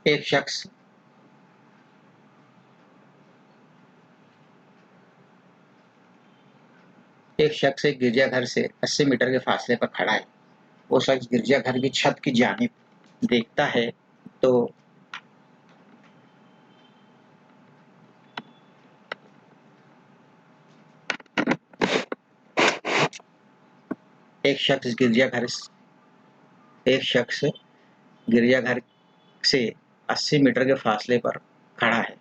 एक शख्स एक गिरजाघर से 80 मीटर के फासले पर खड़ा है। वो शख्स गिरजाघर की छत की जानिब देखता है तो एक शख्स गिरजाघर एक शख्स गिरजाघर से 80 मीटर के फासले पर खड़ा है।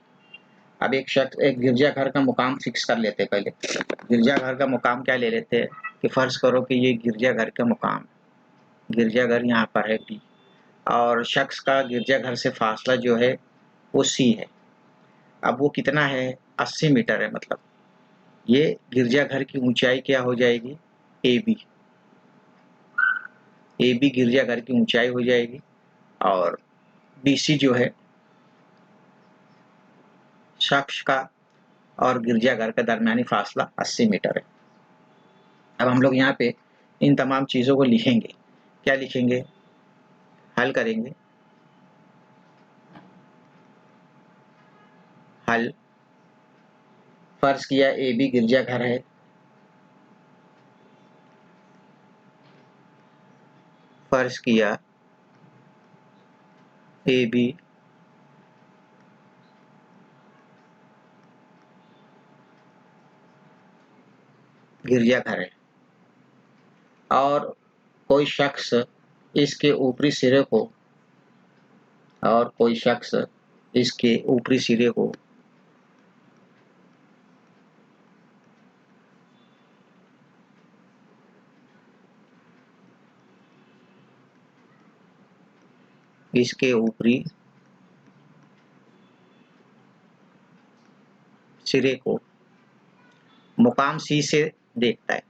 अब एक गिरजाघर का मुकाम फिक्स कर लेते हैं। पहले गिरजाघर का मुकाम क्या ले लेते हैं कि फर्ज करो कि ये गिरजाघर का मुकाम, गिरजाघर यहाँ पर है डी, और शख्स का गिरजाघर से फासला जो है वो सी है। अब वो कितना है, 80 मीटर है। मतलब ये गिरजाघर की ऊंचाई क्या हो जाएगी, ए बी। ए बी गिरजाघर की ऊंचाई हो जाएगी और बी सी जो है शख्स का और गिरजाघर का दरमियानी फासला 80 मीटर है। अब हम लोग यहाँ पे इन तमाम चीज़ों को लिखेंगे। क्या लिखेंगे, हल करेंगे। हल, फर्ज किया ए बी गिरजाघर है, फर्ज किया ए बी गिरजाघर है और कोई शख्स इसके ऊपरी सिरे को और कोई शख्स इसके ऊपरी सिरे को इसके ऊपरी सिरे को मुकाम सी से देखता है,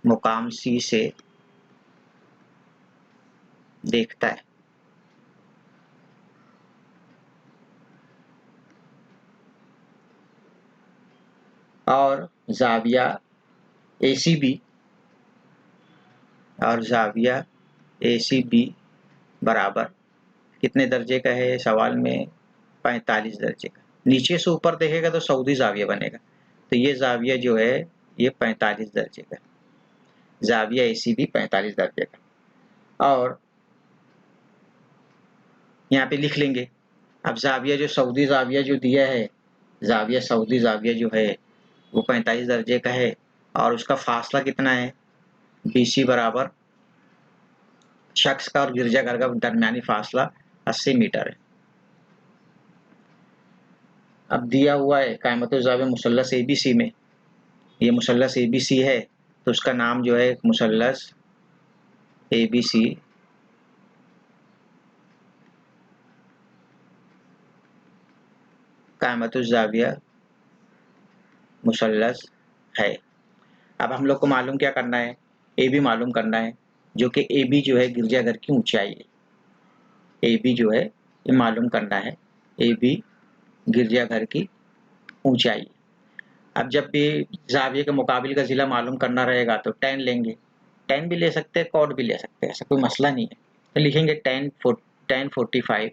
मुकाम सी से देखता है और जाविया एसीबी और जाविया एसीबी बराबर कितने दर्जे का है सवाल में, 45 दर्जे का। नीचे से ऊपर देखेगा तो सऊदी जाविया बनेगा, तो ये जाविया जो है ये 45 दर्जे का, जाविया एसीबी 45 दर्जे का। और यहाँ पे लिख लेंगे। अब जाविया जो सऊदी जाविया जो दिया है, जाविया सऊदी जाविया जो है वो 45 दर्जे का है और उसका फासला कितना है, बीसी बराबर शख्स का और गिरजाघर का दरमियानी फासला 80 मीटर है। अब दिया हुआ है कायमतुज़्ज़ाविया मुसल्लस एबीसी में, ये मुसल्लस एबीसी है तो उसका नाम जो है मुसल्लस एबीसी कायमतुज़्ज़ाविया मुसल्लस है। अब हम लोग को मालूम क्या करना है, ए बी मालूम करना है, जो कि ए बी जो है गिरजाघर की ऊंचाई है। ए बी जो है ये मालूम करना है, ए बी गिरजाघर की ऊंचाई। अब जब भी जाविये के मुकाबिल का जिला मालूम करना रहेगा तो tan लेंगे, tan भी ले सकते हैं, cot भी ले सकते हैं, ऐसा कोई मसला नहीं है। तो लिखेंगे tan 45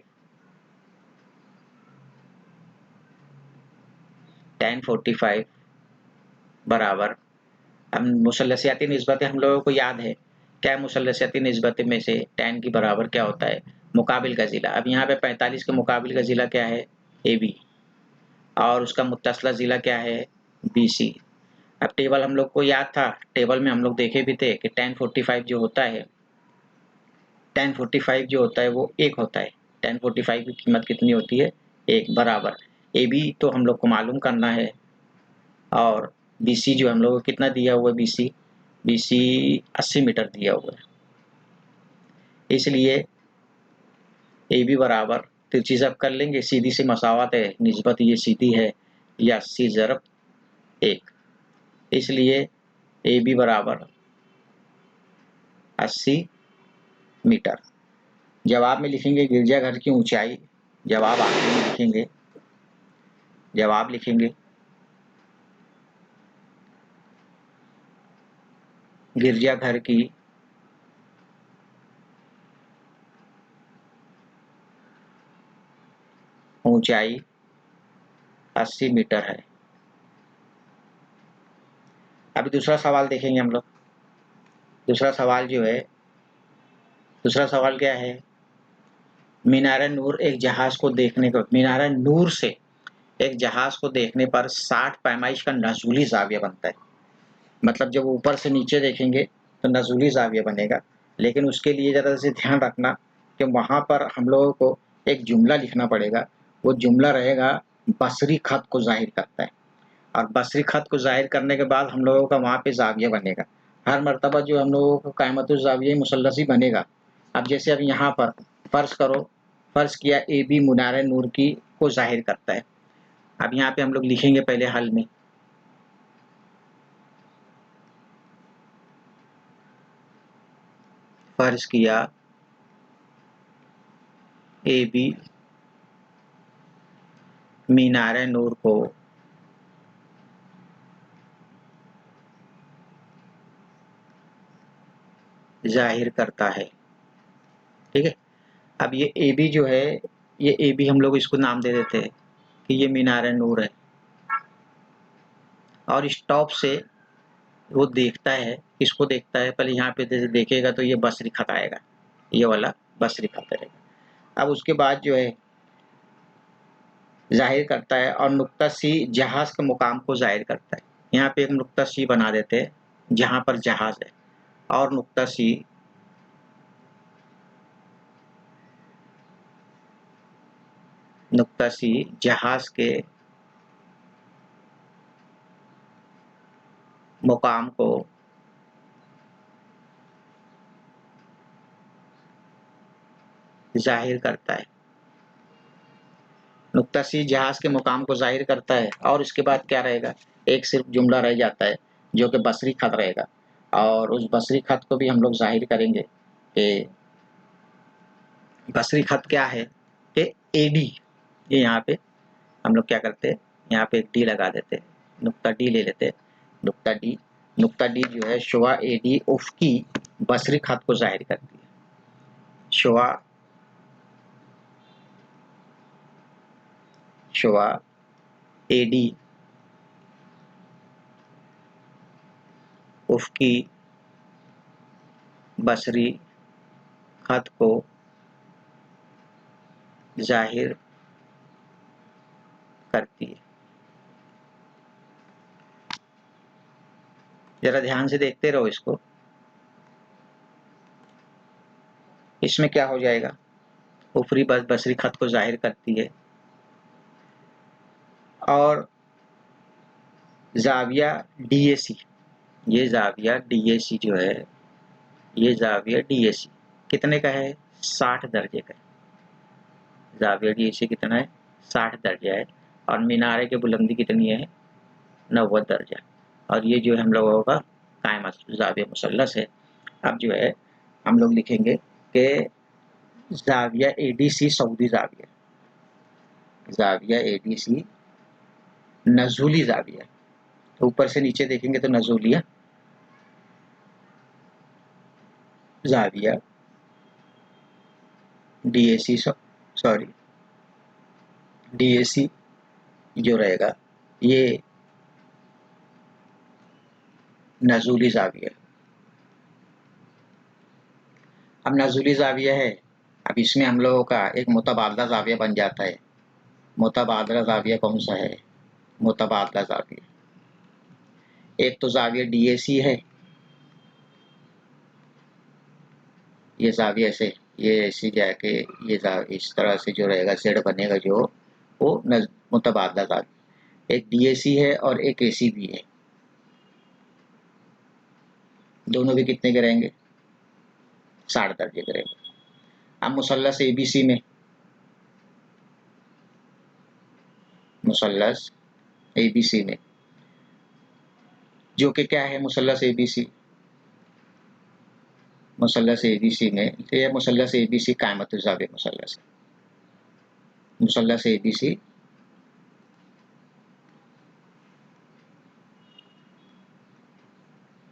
tan 45 बराबर, अब मुसल्लसियाती निस्बतें हम लोगों को याद है। क्या है मुसल्लसियाती निस्बतें में से tan की बराबर क्या होता है, मुकाबिल का जिला। अब यहाँ पे 45 के मुकाबिल का जिला क्या है, ए बी, और उसका मुत्तसला जिला क्या है, बी सी। अब टेबल हम लोग को याद था, टेबल में हम लोग देखे भी थे कि tan 45 जो होता है, tan 45 जो होता है वो 1 होता है। tan 45 की कीमत कितनी होती है, 1 बराबर। ए बी तो हम लोग को मालूम करना है और बी सी जो हम लोग को कितना दिया हुआ है, बी सी 80 मीटर दिया हुआ है। इसलिए ए बी बराबर तिरछी ज़ब्त कर लेंगे, सीधी सी मसावत है, निस्बत ये सीधी है, या 80 ज़रब 1, इसलिए ए बी बराबर 80 मीटर। जवाब में लिखेंगे गिरजाघर की ऊंचाई, जवाब आखिर में लिखेंगे, जवाब लिखेंगे गिरजाघर की ऊंचाई 80 मीटर है। अभी दूसरा सवाल देखेंगे हम लोग। दूसरा सवाल जो है, दूसरा सवाल क्या है, मीनार नूर एक जहाज को देखने को, मीनार नूर से एक जहाज को देखने पर 60 पैमाइश का नजूली जाविया बनता है। मतलब जब ऊपर से नीचे देखेंगे तो नजूली जाविया बनेगा, लेकिन उसके लिए ज़रा से ध्यान रखना कि वहाँ पर हम लोगों को एक जुमला लिखना पड़ेगा। वो जुमला रहेगा बसरी खत को जाहिर करता है, और बसरी खत को जाहिर करने के बाद हम लोगों का वहाँ पे जाविया बनेगा। हर मरतबा जो हम लोगों को कायमतुल जाविया मुसल्लस ही बनेगा। अब जैसे अब यहाँ पर फर्ज करो, फर्ज किया ए बी मीनार नूर की को जाहिर करता है। अब यहाँ पे हम लोग लिखेंगे पहले हल में, फर्ज किया ए बी मीनार नूर को जाहिर करता है। ठीक है। अब ये ए बी जो है, ये ए बी हम लोग इसको नाम दे देते हैं कि ये मीनार नूर है, और स्टॉप से वो देखता है, किसको देखता है, पहले यहाँ पे देखेगा तो ये बसरी खत आएगा, ये वाला बसरी खत रहेगा। अब उसके बाद जो है जाहिर करता है, और नुक्ता सी जहाज के मुकाम को जाहिर करता है। यहाँ पे एक नुक्ता सी बना देते हैं जहाँ पर जहाज है, और नुक्ता सी जहाज के मुकाम को जाहिर करता है। नुक्ता सी जहाज के मुकाम को जाहिर करता है, और इसके बाद क्या रहेगा, एक सिर्फ जुमला रह जाता है जो कि बसरी खत रहेगा, और उस बसरी खत को भी हम लोग जाहिर करेंगे कि बसरी खत क्या है कि ए डी, ये यहाँ पे हम लोग क्या करते हैं, यहाँ पे एक डी लगा देते हैं, नुक्ता डी ले लेते हैं, नुक्ता डी, नुक्ता डी जो है शुआ ए डी उफ़की बसरी खत को जाहिर करती है। शुआ ए डी उफ़की बसरी खत को जाहिर करती है। जरा ध्यान से देखते रहो इसको। इसमें क्या हो जाएगा, ऊपरी बसरी खत को जाहिर करती है, और जाविया डीएसी, ये जाविया डीएसी जो है, ये जाविया डीएसी कितने का है, 60 दर्जे का है। जाविया डीएसी कितना है, 60 दर्जा है, और मीनारे की बुलंदी कितनी है, 90 दर्जा, और ये जो है हम लोगों का कायम जाविया मुसल्लस है। अब जो है हम लोग लिखेंगे कि जाविया एडीसी सऊदी जाविया, जाविया एडीसी नजूली जाविया, तो ऊपर से नीचे देखेंगे तो नजूलिया जाविया डीएसी, सॉरी डीएसी जो रहेगा ये नजूली जाविया। अब नजूली जाविया है, अब इसमें हम लोगों का एक मुतबादला जाविया बन जाता है। मुतबादला जाविया कौन सा है, मुतबादला जाविया, एक तो जाविया डीएसी है, ये जाविया से ये ऐसी जाके ये इस तरह से जो रहेगा जेड बनेगा, जो वो मुतबादला जाविया, एक डीएसी है और एक एसी भी है, दोनों भी कितने के रहेंगे, 60 दर्जे के रहेंगे। अब मुसल्लस एबीसी में, मुसल्लस एबीसी में जो कि क्या है, मुसल्लस एबीसी, मुसल्लस एबीसी में ये मुसल्लस एबीसी कायमतुल जाविया मुसल्लस है। मुसल्लस एबीसी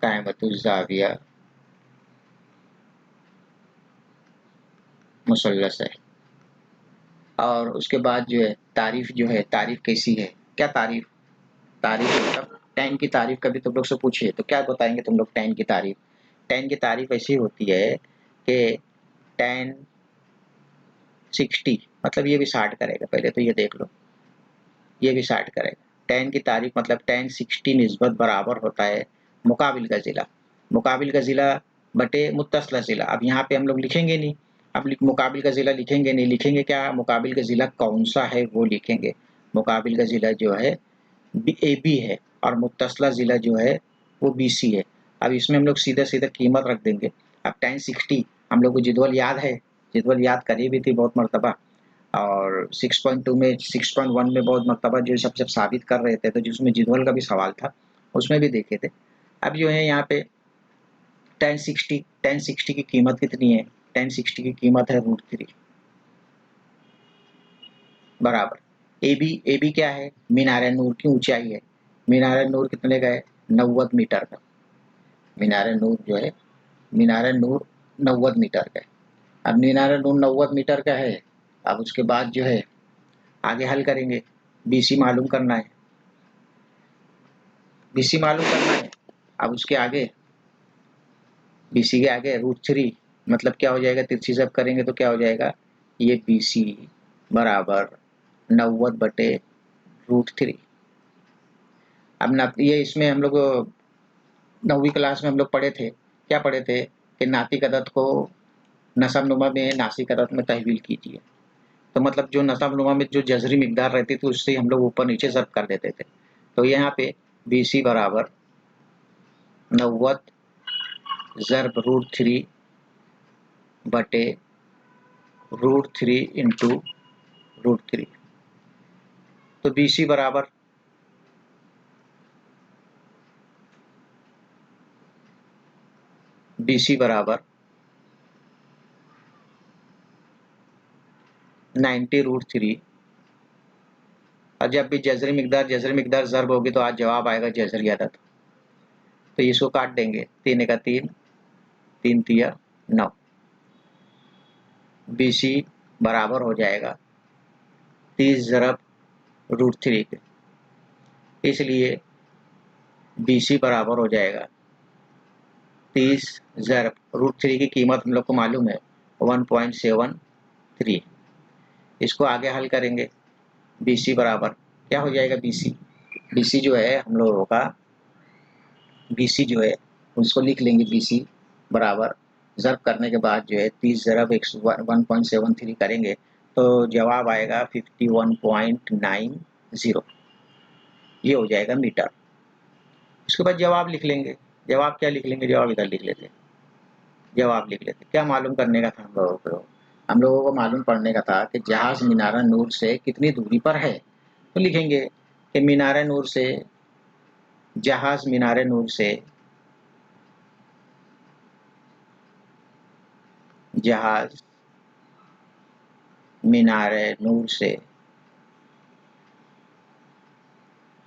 कायमतुल जाविया मुसल्लस है, और उसके बाद जो है तारीफ जो है, तारीफ कैसी है, क्या तारीफ, तारीफ मतलब tan की तारीफ कभी तुम लोग से पूछिए तो क्या बताएंगे तुम लोग tan की तारीफ। tan की तारीफ ऐसी होती है कि tan 60 मतलब ये भी 60 करेगा, पहले तो ये देख लो, ये भी 60 करेगा। tan की तारीफ मतलब tan 60 निस्बत बराबर होता है मुकाबिल का जिला, मुकाबिल का जिला बटे मुत्तसला जिला। अब यहाँ पे हम लोग लिखेंगे नहीं, अब मुकाबिल का जिला लिखेंगे नहीं, लिखेंगे क्या, मुकाबिल का जिला कौन सा है वो लिखेंगे। मुकाबिल का जिला जो है ए बी है और मुत्तसला जिला जो है वो बी सी है। अब इसमें हम लोग सीधे सीधे कीमत रख देंगे। अब tan 60 हम लोग को जिदवल याद है, जिदवल याद करी भी थी बहुत मरतबा, और 6.2 में 6.1 में बहुत मरतबा जो सब जब साबित कर रहे थे तो जिसमें जिदवल का भी सवाल था उसमें भी देखे थे। अब जो है यहाँ पे tan 60 की कीमत कितनी है, tan 60 की कीमत है √3 बराबर ए बी क्या है, मीनार नूर की ऊंचाई है। मीनार नूर कितने का है, 90 मीटर का। मीनार नूर जो है, मीनार नूर 90 मीटर का है। अब मीनार नूर 90 मीटर का है। अब उसके बाद जो है आगे हल करेंगे, बीसी मालूम करना है, बीसी मालूम करना है। अब उसके आगे, बीसी के आगे √3 मतलब क्या हो जाएगा, तिरछी जब करेंगे तो क्या हो जाएगा, ये बीसी बराबर 90 बटे √3। अब न ये इसमें हम लोग 9वीं क्लास में हम लोग पढ़े थे, क्या पढ़े थे कि नातिक अदद को नसब-नुमा में नासिक अदद में तहवील कीजिए। तो मतलब जो नसब-नुमा में जो जज़री मिकदार रहती थी उससे हम लोग ऊपर नीचे ज़ब्त कर देते थे। तो यहाँ पे बीसी बराबर 90 ज़र्ब √3 बटे √3 इंटू √3। तो बीसी बराबर बीसी बराबर 90 √3। और जब भी जज़री मिकदार ज़र्ब होगी तो आज जवाब आएगा जज़री अदद। तो इसको काट देंगे, 3 का 3, 3 तिया 9। बीसी बराबर हो जाएगा 30 ज़रब √3 के, इसलिए बीसी बराबर हो जाएगा 30 ज़रब √3 की कीमत हम लोग को मालूम है 1.73। इसको आगे हल करेंगे, बीसी बराबर क्या हो जाएगा, बीसी बीसी जो है हम लोगों का, बीसी जो है उसको लिख लेंगे, बीसी बराबर ज़र्ब करने के बाद जो है 30 ज़रब 1.73 करेंगे तो जवाब आएगा 51.90, ये हो जाएगा मीटर। उसके बाद जवाब लिख लेंगे, जवाब क्या लिख लेंगे, जवाब इधर लिख लेते, जवाब लिख लेते। क्या मालूम करने का था हम लोगों को, हम लोगों को मालूम पड़ने का था कि जहाज मीनार नूर से कितनी दूरी पर है। तो लिखेंगे कि मीनार नूर से, जहाज मीनार नूर से, जहाज मीनार नूर से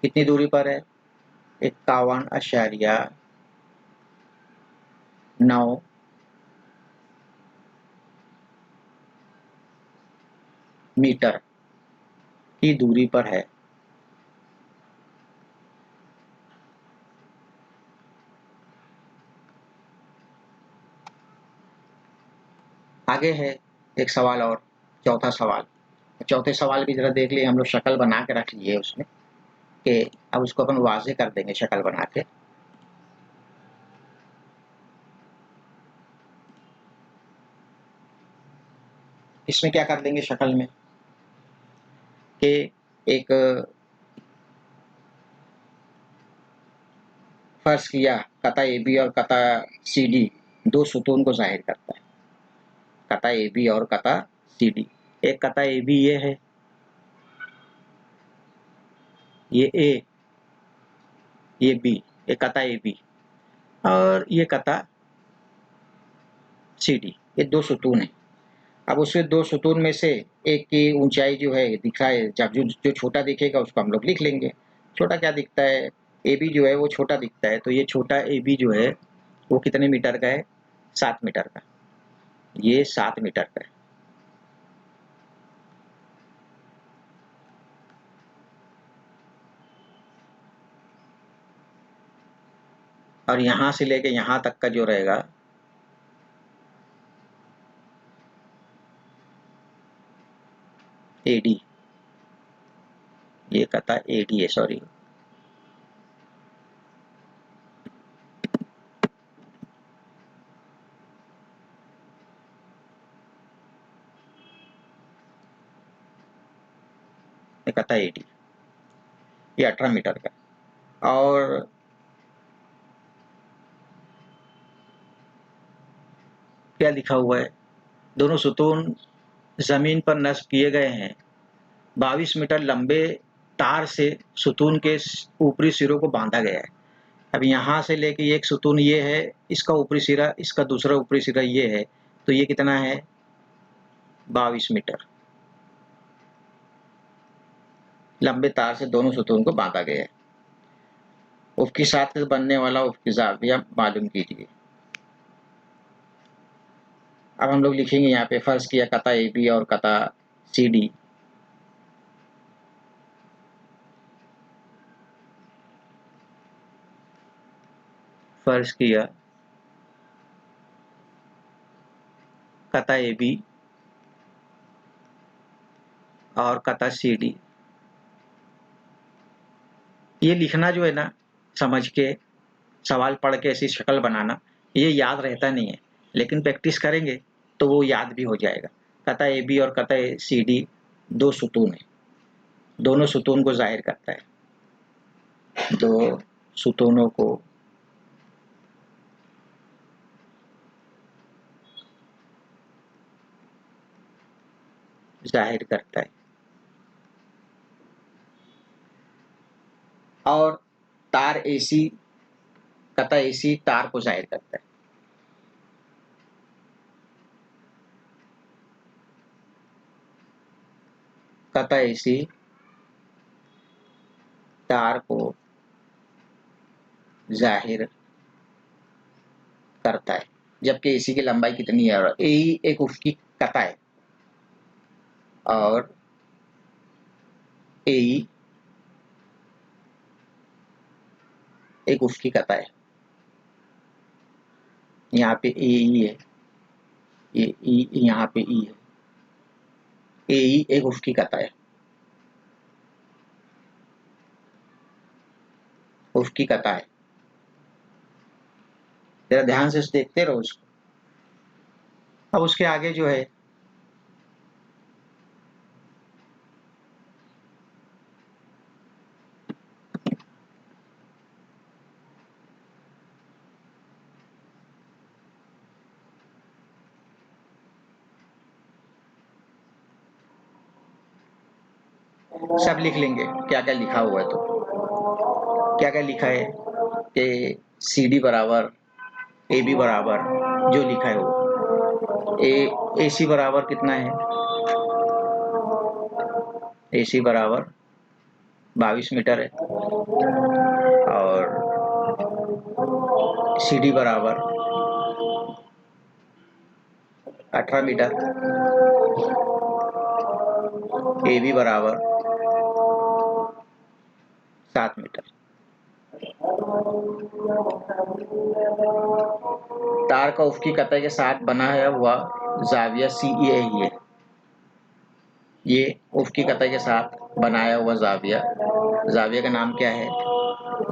कितनी दूरी पर है, 51.9 मीटर की दूरी पर है। आगे है एक सवाल और, चौथा सवाल। चौथे सवाल भी जरा देख लिए, हम लोग शक्ल बना के रख लिए उसमें कि अब उसको अपन वाज़े कर देंगे शक्ल बना के। इसमें क्या कर देंगे शक्ल में कि एक फर्ज किया कता ए बी और कता सी डी 2 सुतून को जाहिर करता है, कता ए बी और कता सी डी। एक कता ए बी ये है, ये ए, ये बी, ये कता ए बी और ये कता सी डी, ये 2 सुतून है। अब उसमें 2 सुतून में से एक की ऊंचाई जो है दिखा है, जब जो छोटा दिखेगा उसको हम लोग लिख लेंगे। छोटा क्या दिखता है, ए बी जो है वो छोटा दिखता है, तो ये छोटा ए बी जो है वो कितने मीटर का है, 7 मीटर का, ये 7 मीटर का है। और यहाँ से लेके यहाँ तक का जो रहेगा AD, ये कता AD है, सॉरी, ये कता AD, ये 18 मीटर का। और क्या लिखा हुआ है, दोनों सुतून जमीन पर नस्ब किए गए हैं। 22 मीटर लंबे तार से सुतून के ऊपरी सिरों को बांधा गया है। अब यहाँ से लेके एक सुतून ये है, इसका ऊपरी सिरा, इसका दूसरा ऊपरी सिरा ये है, तो ये कितना है 22 मीटर लंबे तार से दोनों सुतून को बांधा गया है। उफ़क़ी साथ बनने वाला उफ़क़ी ज़ाविया मालूम कीजिए। अब हम लोग लिखेंगे यहाँ पे, फर्ज किया कता AB और कता CD फर्ज किया कता AB और कता CD। ये लिखना जो है ना, समझ के सवाल पढ़ के ऐसी शक्ल बनाना, ये याद रहता नहीं है, लेकिन प्रैक्टिस करेंगे तो वो याद भी हो जाएगा। कता AB और कता CD दो सुतून है, दोनों सुतून को जाहिर करता है, दो सुतूनों को जाहिर करता है। और तार AC, कता AC तार को जाहिर करता है। कता AC तार को जाहिर करता है, जबकि AC की लंबाई कितनी है, और AE एक उफ़क़ी कता है और AE एक उफ़क़ी कता है। यहाँ पे AE है, ये E, यहाँ पे E है, AE एक उफ़क़ी कता है, उफ़क़ी कता है। जरा ध्यान से देखते रहो उसको। अब उसके आगे जो है सब लिख लेंगे क्या क्या लिखा हुआ है, तो क्या क्या लिखा है कि CD बराबर AB बराबर जो लिखा है वो AC बराबर कितना है, AC बराबर 22 मीटर है और CD बराबर 18 मीटर, AB बराबर 7 मीटर। तार का उफ़क़ी कता के साथ बनाया हुआ ज़ाविया CA ही है, ये उफ़क़ी कता के साथ बनाया हुआ ज़ाविया, ज़ाविया का नाम क्या है,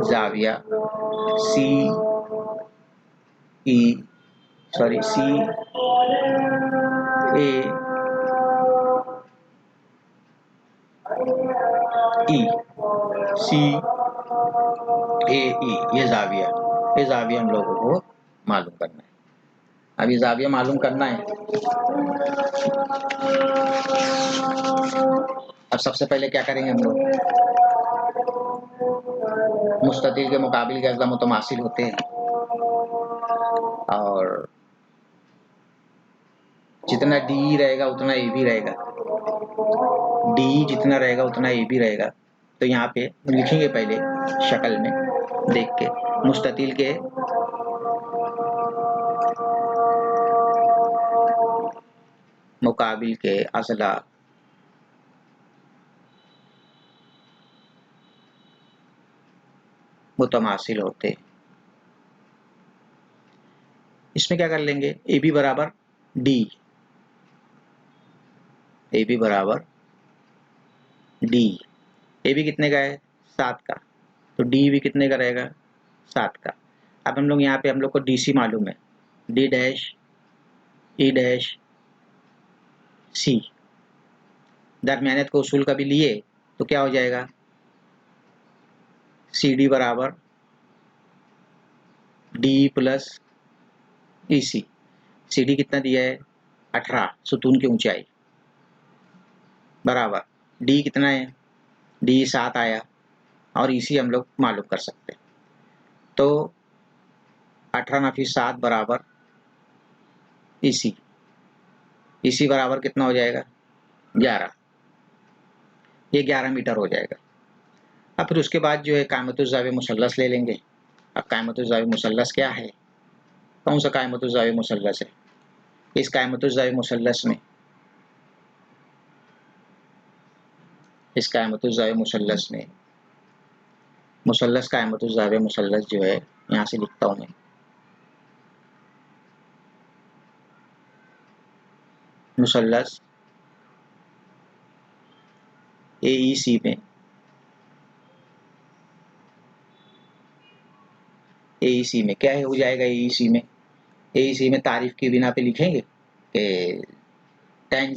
ज़ाविया CAE, ये ज़ाविया हम लोगों को मालूम करना है। अब ये ज़ाविया मालूम करना है। अब सबसे पहले क्या करेंगे हम लोग, मुस्ततिल के मुकाबिल के अज़्ज़ा मुतमासिल होते हैं और जितना DE रहेगा उतना AB रहेगा, DE जितना रहेगा उतना AB रहेगा। तो यहाँ पे लिखेंगे पहले शक्ल में देख के, मुस्ततिल के मुकाबिल के अज़्ज़ा मुतमासिल होते, इसमें क्या कर लेंगे, ए बी बराबर डी, ए बी बराबर डी, ए बी कितने का है 7 का, तो डी भी कितने का रहेगा 7 का। अब हम लोग यहाँ पे हम लोग को डी सी मालूम है, D dash E dash C, दरमियानियत को उसूल कभी लिए तो क्या हो जाएगा, सी डी बराबर डी प्लस ई सी। सी डी कितना दिया है 18 सुतून की ऊंचाई, बराबर डी कितना है, डी 7 आया, और ई सी हम लोग मालूम कर सकते हैं। तो 18 ना फिर 7 बराबर ई सी, ई सी बराबर कितना हो जाएगा 11, ये 11 मीटर हो जाएगा। अब फिर उसके बाद जो है कायमतुज़्ज़ावी मुसल्लस ले लेंगे। अब कायमतुज़्ज़ावी मुसल्लस क्या है, कौन सा कायमतुज़्ज़ावी मुसल्लस है, इस कायमतुज़्ज़ावी मुसल्लस में, इस कायमतुज़्ज़ावी मुसल्लस में, मुसल्लस कायमतुज़्ज़ावी मुसल्लस जो है यहाँ से लिखता हूँ मैं, मुसल्लस ए ई सी में, ए ई सी में क्या है हो जाएगा, ए ई सी में, ए ई सी में तारीफ की बिना पे लिखेंगे कि tan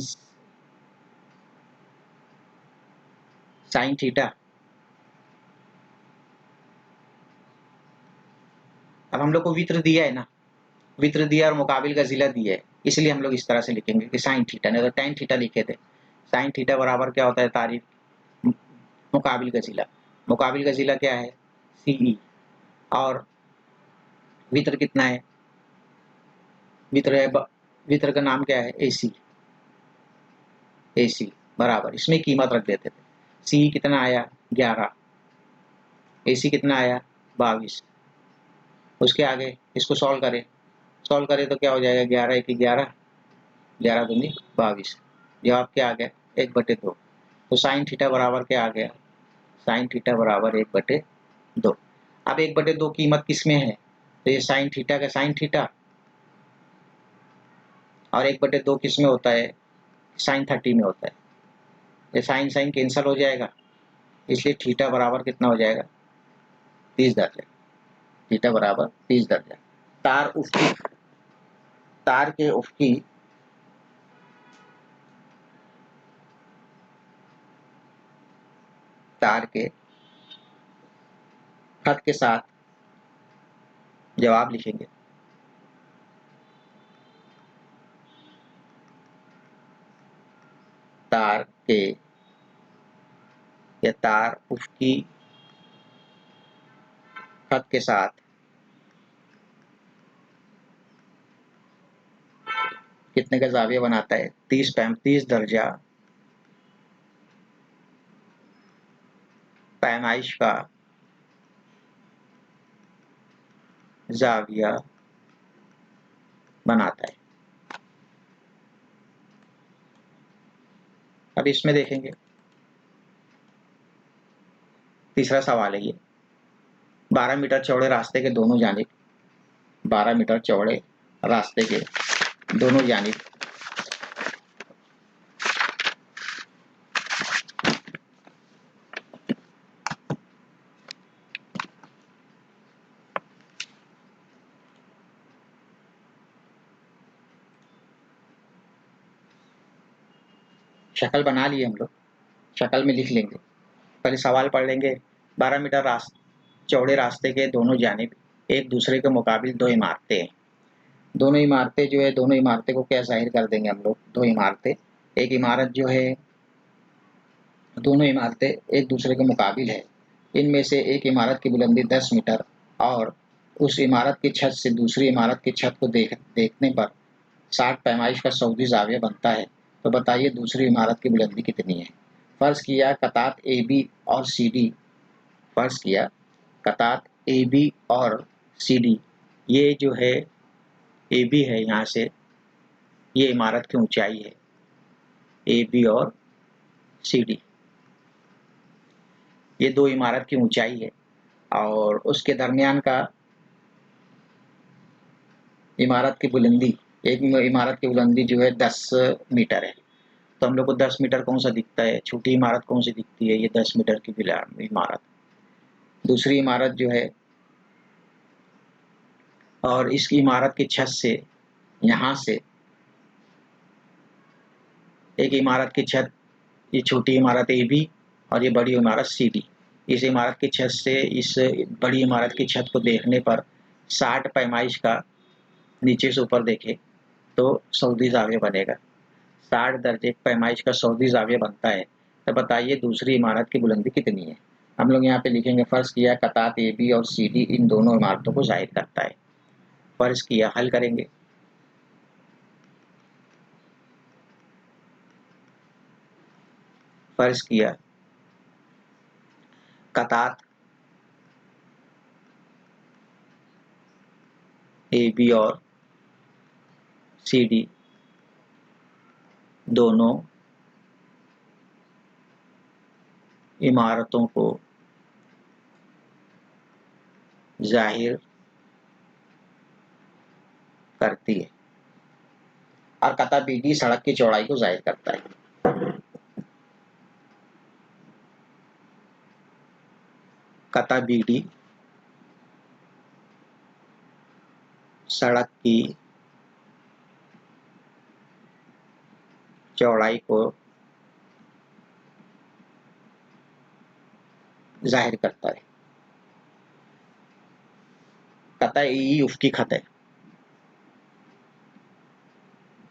साइन थीटा। अब हम लोग को वित्र दिया है ना, वित्र दिया और मुकाबिल का ज़िला दिया है, इसलिए हम लोग इस तरह से लिखेंगे कि साइन थीटा, नहीं तो tan थीटा लिखे थे। साइन थीटा बराबर क्या होता है तारीफ, मुकाबिल का ज़िला, मुकाबिल का ज़िला क्या है सी ई, और वित्र कितना है, वित्र है, वित्र का नाम क्या है ए सी, ए सी बराबर इसमें कीमत रख देते थे, सी कितना आया 11, ए सी कितना आया 22, उसके आगे इसको सॉल्व करें, सॉल्व करें तो क्या हो जाएगा 11 एक 11, 11 दूनी 22, जवाब क्या आ गया 1/2। तो साइन थीटा बराबर क्या आ गया, साइन थीटा बराबर 1/2। अब 1/2 कीमत किस में है, तो ये साइन थीटा का साइन थीटा, और 1/2 किस में होता है साइन 30 में होता है, ये साइन साइन कैंसल हो जाएगा, इसलिए थीटा बराबर कितना हो जाएगा 30 दर्जा, थीटा बराबर 30 दर्जा। तार उफ्की, तार के उफ्की तार के खत के साथ जवाब लिखेंगे, तार के या तार उफ्की खत के साथ कितने का जाविया बनाता है 30 दर्जा पैमाइश का जाविया बनाता है। अब इसमें देखेंगे तीसरा सवाल है ये, 12 मीटर चौड़े रास्ते के दोनों जानिब, 12 मीटर चौड़े रास्ते के दोनों जानिब शक्ल बना लिए हम लोग, शक्ल में लिख लेंगे, पहले सवाल पढ़ लेंगे। 12 मीटर चौड़े रास्ते के दोनों जानिब एक दूसरे के मुकाबिल दो इमारतें हैं, दोनों इमारतें जो है, दोनों इमारतें को क्या जाहिर कर देंगे हम लोग, दो इमारतें, एक इमारत जो है, दोनों इमारतें एक दूसरे के मुकाबिल है, इनमें से एक इमारत की बुलंदी 10 मीटर और उस इमारत की छत से दूसरी इमारत की छत को देखने पर 60 पैमाइश का सऊदी जाविया बनता है, तो बताइए दूसरी इमारत की बुलंदी कितनी है। फर्ज किया कतात ए बी और सी डी, फर्ज किया कतात ए बी और सी डी, ये जो है ए बी है, यहाँ से ये इमारत की ऊंचाई है ए बी और सी डी, ये दो इमारत की ऊंचाई है, और उसके दरमियान का इमारत की बुलंदी, एक इमारत की बुलंदी जो है 10 मीटर है, तो हम लोग को 10 मीटर कौन सा दिखता है, छोटी इमारत कौन सी दिखती है, ये 10 मीटर की इमारत। दूसरी इमारत जो है, और इस इमारत की छत से, यहाँ से एक इमारत की छत, ये छोटी इमारत ए बी और ये बड़ी इमारत सी डी, इस इमारत की छत से इस बड़ी इमारत की छत को देखने पर 60 पैमाइश का नीचे से ऊपर देखे तो सऊदी ज़ाविया बनेगा। 60 दर्जे पैमाइश का सऊदी ज़ाविया बनता है। तो बताइए दूसरी इमारत की बुलंदी कितनी है। हम लोग यहाँ पे लिखेंगे, फर्ज किया कतात ए बी और सी डी इन दोनों इमारतों को जाहिर करता है। फर्ज किया, हल करेंगे। फर्ज किया कतात ए बी और सी डी दोनों इमारतों को जाहिर करती है, और कता बी डी सड़क की चौड़ाई को जाहिर करता है। कता बी डी सड़क की चौड़ाई को जाहिर करता है। कता ए ई उफ़की खत है,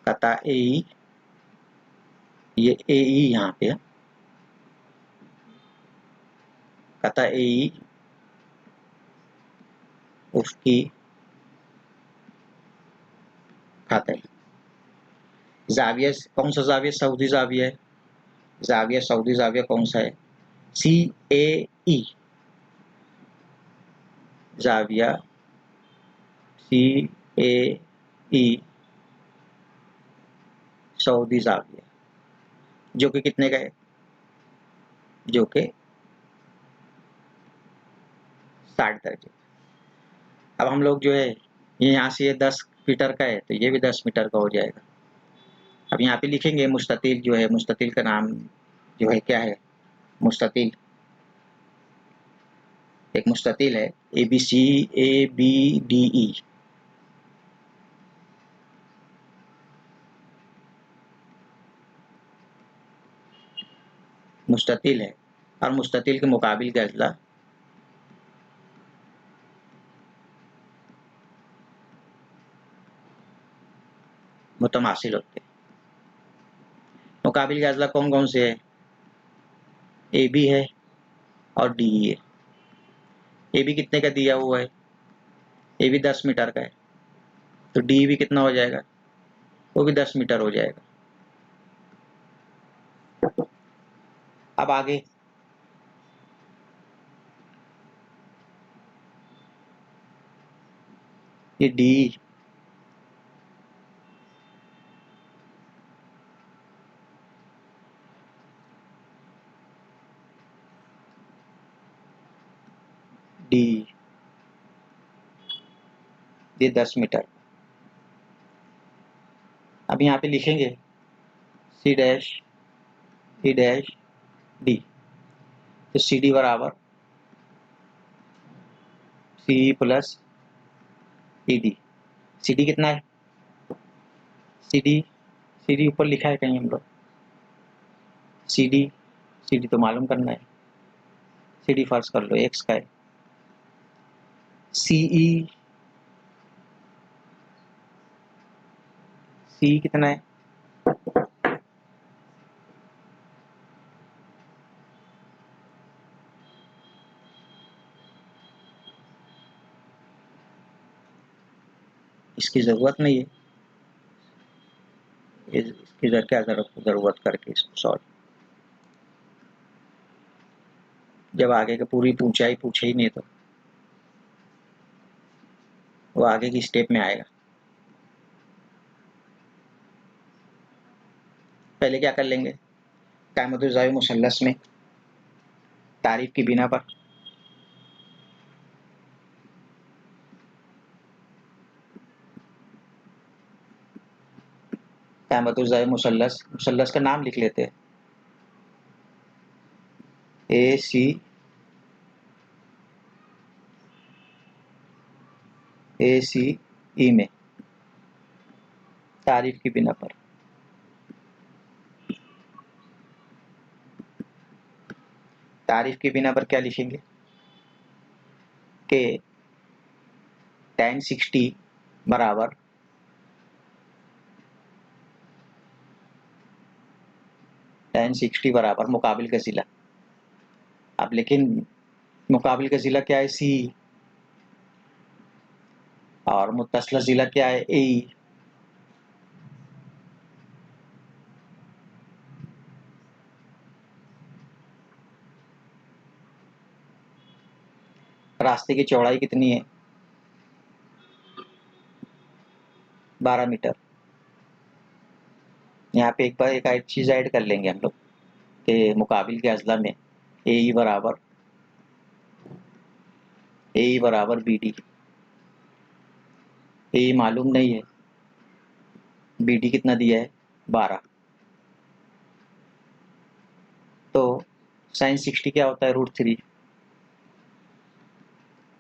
कता ए ई, ये ए ई यहाँ पे है, कता ए ई उफ़की खत है। ज़ाविया कौन सा ज़ाविया, सऊदी ज़ाविया है। ज़ाविया सऊदी ज़ाविया कौन सा है, सी ए ई, ज़ाविया सी ए ई सऊदी ज़ाविया, जो कि कितने का है, जो कि 60 दर्जे। अब हम लोग जो है, ये यहाँ से ये 10 मीटर का है तो ये भी 10 मीटर का हो जाएगा। अब यहाँ पे लिखेंगे मुस्ततिल जो है, मुस्ततिल का नाम जो है क्या है, मुस्ततिल, एक मुस्ततिल है A B C A B D E, मुस्ततिल है, और मुस्ततिल के मुकाबिल का अजला मुतमासिल होते हैं। मुकाबिल के अजला कौन कौन से है, ए बी है और डी ई है। ए बी कितने का दिया हुआ है, ए बी 10 मीटर का है, तो डी भी कितना हो जाएगा, वो भी 10 मीटर हो जाएगा। अब आगे ये डी डी ये 10 मीटर। अब यहाँ पे लिखेंगे C dash E dash D, तो सी डी बराबर C plus E D. C D कितना है, सी डी ऊपर लिखा है कहीं हम लोग, सी डी तो मालूम करना है, सी डी फर्ज कर लो एक्स का है, सी ई सी कितना है, इसकी ज़रूरत नहीं है, इसकी क्या ज़रूरत करके इसको सॉल्व, जब आगे की पूरी ऊंचाई पूछे ही नहीं तो वो आगे की स्टेप में आएगा। पहले क्या कर लेंगे, कायमतुल ज़ावी मुसल्लस में तारीफ की बिना पर कामतुज़ाई मुसल्लस, मुसल्लस का नाम लिख लेते हैं, ए सी ई में, तारीफ की बिना पर। तारीफ की बिना पर क्या लिखेंगे कि tan 60 बराबर मुकाबिल का ज़िला। अब लेकिन मुकाबिल का ज़िला क्या है, सी, और मुत्तसिला ज़िला क्या है, ए। रास्ते की चौड़ाई कितनी है, 12 मीटर। यहाँ पे एक बार एक चीज़ ऐड कर लेंगे हम लोग कि मुकाबिल के अज़ला में ए बराबर बी डी। ए मालूम नहीं है, बी डी कितना दिया है, 12। तो sin 60 क्या होता है, √3।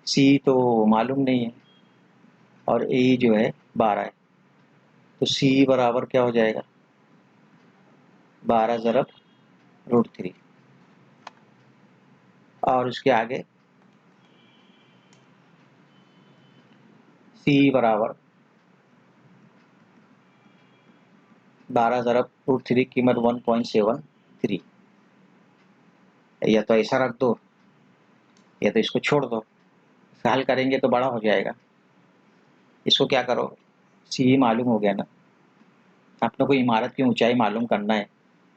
सी तो मालूम नहीं है और ए जो है 12 है, तो सी बराबर क्या हो जाएगा, 12 ज़रब √3। और उसके आगे सी बराबर 12 ज़रब √3, कीमत 1.73। या तो ऐसा रख दो या तो इसको छोड़ दो, हल करेंगे तो बड़ा हो जाएगा। इसको क्या करो, सी मालूम हो गया ना, अपने को इमारत की ऊंचाई मालूम करना है,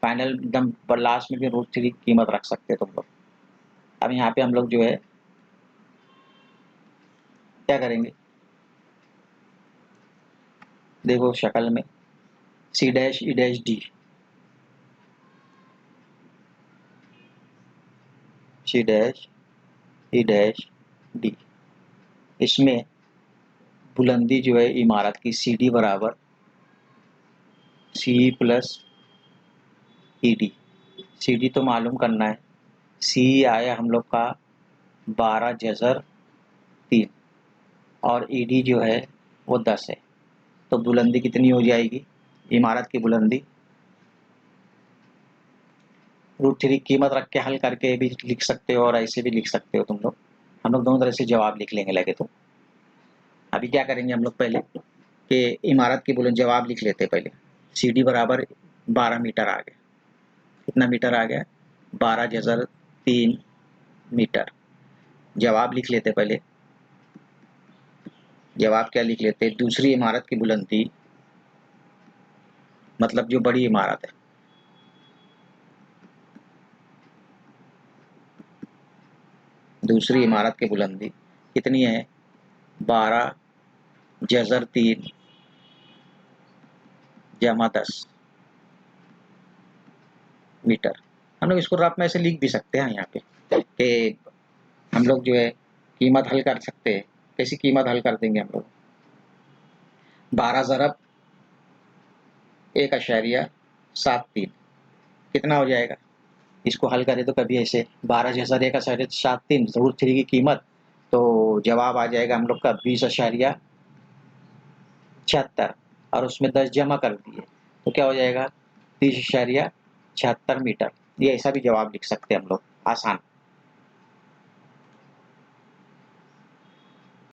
फाइनल एकदम लास्ट में भी √3 कीमत रख सकते हो तुम लोग। अब यहाँ पे हम लोग जो है क्या करेंगे, देखो शक्ल में C dash E dash D, C dash E dash D, इसमें बुलंदी जो है इमारत की सी डी बराबर C plus E D. C D तो मालूम करना है, सी आया हम लोग का 12 × 3 और ई डी जो है वो 10 है। तो बुलंदी कितनी हो जाएगी, इमारत की बुलंदी √3 कीमत रख के हल करके भी लिख सकते हो और ऐसे भी लिख सकते हो तुम लोग। हम लोग दोनों तरह से जवाब लिख लेंगे लगे तो। अभी क्या करेंगे हम लोग पहले कि इमारत की बुलंदी जवाब लिख लेते हैं पहले। सी डी बराबर 12 मीटर आ गया, कितना मीटर आ गया, 12 × 3 मीटर। जवाब लिख लेते पहले, जवाब क्या लिख लेते, दूसरी इमारत की बुलंदी, मतलब जो बड़ी इमारत है, दूसरी इमारत की बुलंदी कितनी है, 12 × 3 = 10 मीटर। हम लोग इसको रफ में ऐसे लिख भी सकते हैं यहाँ पे कि हम लोग जो है कीमत हल कर सकते हैं। कैसी कीमत हल कर देंगे हम लोग, 12 ज़रब 1.73 कितना हो जाएगा, इसको हल करें तो कभी ऐसे 12 जैसा 1.73 √3 की कीमत, तो जवाब आ जाएगा हम लोग का 20.76 और उसमें 10 जमा कर दिए तो क्या हो जाएगा, 30.76 मीटर। ये ऐसा भी जवाब लिख सकते हैं हम लोग, आसान।